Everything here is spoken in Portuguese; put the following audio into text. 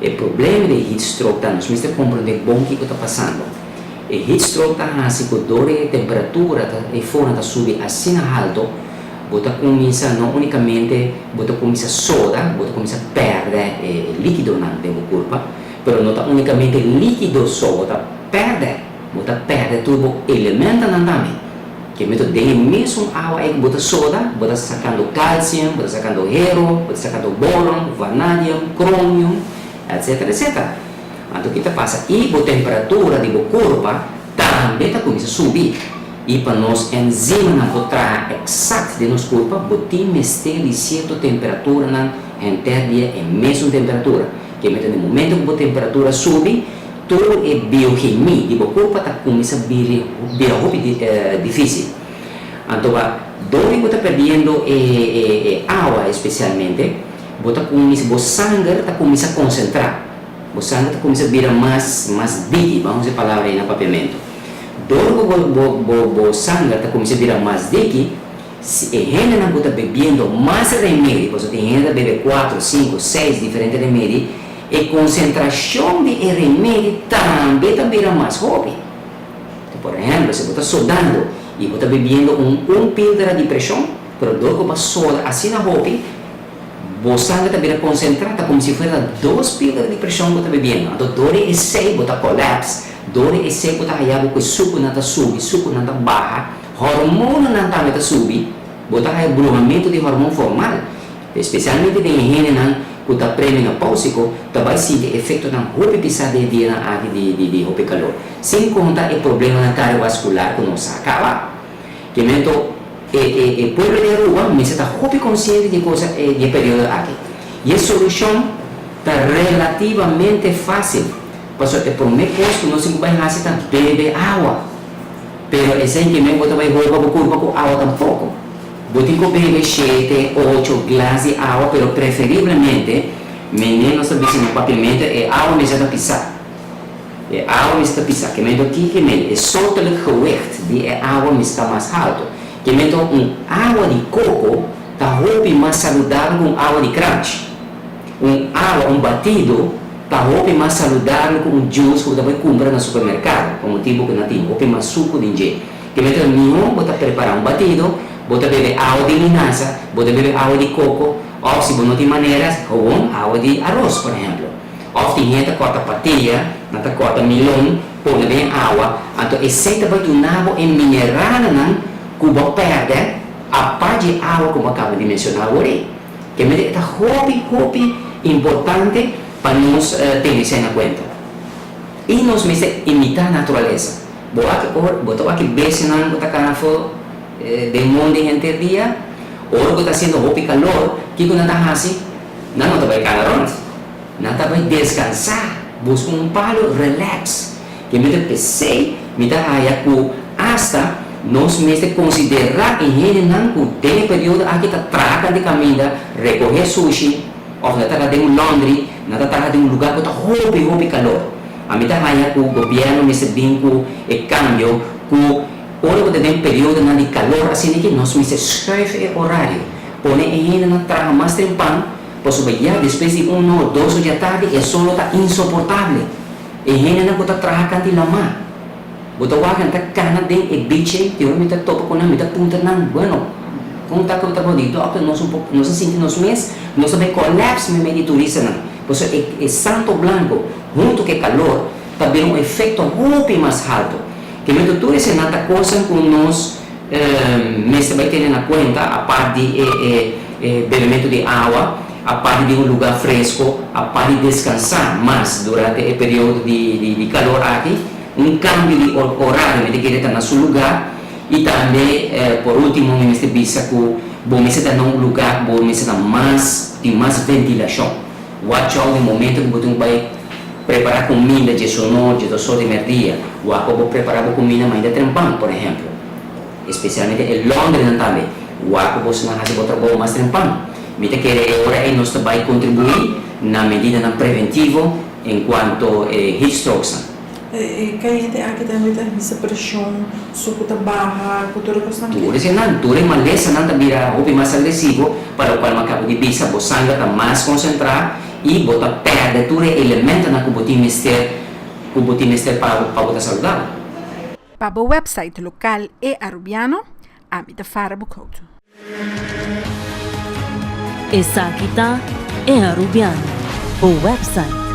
o problema de heat stroke tá, nós precisamos compreender bom o que está passando. O heat stroke tá assim, que a temperatura e fora tá subir assim alto, você começa não unicamente, você começa a soda, você começa a perder líquido na corpo, mas não tá unicamente líquido só, você perde todo elemento na também. Que mesmo de mesmo água é que você soda, você sacando cálcio, você sacando hierro, você sacando boron, vanadium, crômio, etc, etc. Então o que passa? E a temperatura do corpo também começa a subir. E para nós enzimas na contra exata de nosso corpo, temos que ter certa temperatura na interdia e mesma temperatura. Que no momento que a temperatura sobe, toda a bioquímica do corpo começa a virar difícil. Então, onde você está perdendo água, especialmente, o sangue começa a concentrar. O sangue começa a virar mais líquido, vamos dizer a palavra aí no papiamento. O sangue começa a virar mais líquido, se a gente não está bebendo mais remédio, você tem gente que bebe 4, 5, 6 diferentes remédios, a concentração de remédio também vira mais rápido. Então, por exemplo, se você está sodando e você está bebendo pílula de pressão, mas logo você soda assim rápido, o sangue está concentrado como se fosse 2 pílulas de pressão que você está bebendo. Então, dore e sei, você colapsa. Dore e sei que está raiado com suco não sube, suco não barra, hormônio não sube, botar abrumamento de hormônio formal, especialmente de higiene que está pré-menopáusico, vai sentir efeito na roupa pisada de roupa calor. Sem contar o problema na cardiovascular que não se acaba. Que então, o povo de rua, mas está roupa consciente de coisa de período aqui. E a solução está relativamente fácil. Porque o primeiro coisa que nós vamos fazer é beber água. Mas esse que mesmo você vai roubar o corpo com água tampouco. Você tem que beber 7, 8 glass de água, mas preferivelmente, menos no papiamento, é água mesmo a pisar. É água mesmo a pisar. Que mesmo aqui, é solta o gewicht de água mesmo mais alto. Que mesmo água de coco está muito mais saudável com água de crunch. Água, batido, está muito mais saudável com juice que você vai comprar no supermercado, como tipo que não tem, muito mais suco de inje. Que mesmo nenhum, você prepara batido, você bebe água de linaza, você bebe água de coco, ou se não tem maneiras, água de arroz, por exemplo. Ou tem gente que corta patilha, não corta milhão, põe bem água, então esse vai dar água em mineral, que você perde a parte de água, como acabo de mencionar agora. Que mesmo é hobby importante para nós ter isso em conta. E nós precisamos imitar a natureza. Botar aqui beijo na garrafa de mundo em dia, ou que está sendo roupa calor, que não está assim, não vai calor, não vai descansar, busca palo, relax. Que me pensei, me dá aí hasta nós precisamos considerar em general que tem período aqui está traga de caminho, recolher sushi, ou não está de laundry, não está de lugar que está roupa calor. A mim está aí que o governo me vinco e cambio que hora que tem período de calor assim que nós precisamos escrever horário, põe em general traga mais tempo, posso ver depois de 1 ou 2 da tarde e solo está insuportável. Em general que está traga de lama. Botar o ar está cana de biche, eu me topo com a minha punta não, bueno. Como está que eu estava dito, nós sentimos mesmo, nós também colapso no meio de turista não. Pois é santo branco, junto com o calor, também efeito muito mais alto. Que mesmo tudo isso é nada coisa que nós mesmo vai ter na conta, a parte de bebimento de água, a parte de lugar fresco, a parte de descansar mais durante o período de calor aqui, cambio de horário, de que ele está no seu lugar, e também, por último, me visa que você está num lugar que você tem mais ventilação. Watch out no momento que você vai preparar comida de sonor, de sol de merdia, ou acabou preparar comida mais de trempão, por exemplo. Especialmente em Londres também, ou acabou se não fazer trabalho mais trempão. Mita que agora nós vai contribuir na medida preventivo enquanto heat strokes. Kaya aqui também tem essa pressão, suco da barra, cultura constante. Dure se não, dure malesa não vira hobby mais agressivo, para o qual macabo de bisa, o sangue está mais concentrado e bota perde tudo elemento na cubotimester para botar saudável. Para o website local e arubiano, Amita Farah Bukoto. Essa aqui tá é Arubiano, o website